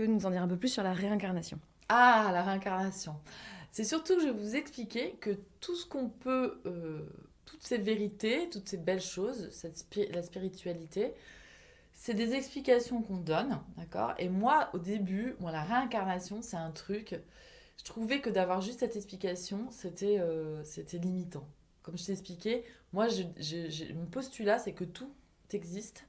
peux nous en dire un peu plus sur la réincarnation? Ah, la réincarnation. C'est surtout que je vais vous expliquer que tout ce qu'on peut, toutes ces vérités, toutes ces belles choses, la spiritualité, c'est des explications qu'on donne, d'accord. Et moi, au début, moi, la réincarnation, c'est un truc, je trouvais que d'avoir juste cette explication, c'était limitant. Comme je t'ai expliqué, moi, mon postulat, c'est que tout existe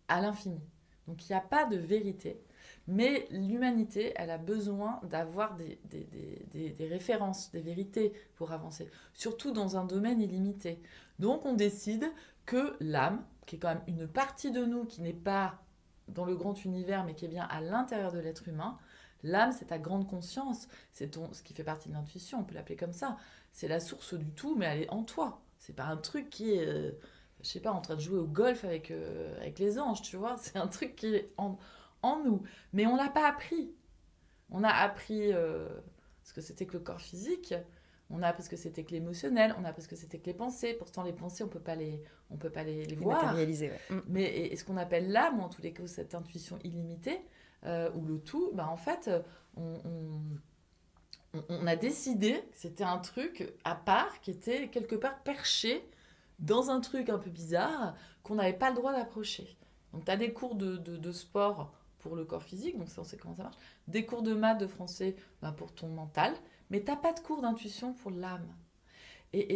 à l'infini. Donc il n'y a pas de vérité, mais l'humanité, elle a besoin d'avoir des références, des vérités pour avancer, surtout dans un domaine illimité. Donc on décide que l'âme, qui est quand même une partie de nous qui n'est pas dans le grand univers, mais qui est bien à l'intérieur de l'être humain, l'âme, c'est ta grande conscience, ce qui fait partie de l'intuition, on peut l'appeler comme ça. C'est la source du tout, mais elle est en toi. C'est pas un truc qui est je sais pas, en train de jouer au golf avec les anges, tu vois. C'est un truc qui est en nous. Mais on l'a pas appris. On a appris ce que c'était que le corps physique, on a appris ce que c'était que l'émotionnel, on a appris ce que c'était que les pensées. Pourtant, les pensées, on peut pas les Les voir. matérialiser, ouais. Mais et ce qu'on appelle l'âme, ou en tous les cas cette intuition illimitée, ou le tout, bah en fait, on, on a décidé que c'était un truc à part qui était quelque part perché dans un truc un peu bizarre qu'on n'avait pas le droit d'approcher. Donc, tu as des cours de sport pour le corps physique, donc ça, on sait comment ça marche. Des cours de maths, de français, ben, pour ton mental. Mais tu n'as pas de cours d'intuition pour l'âme. Et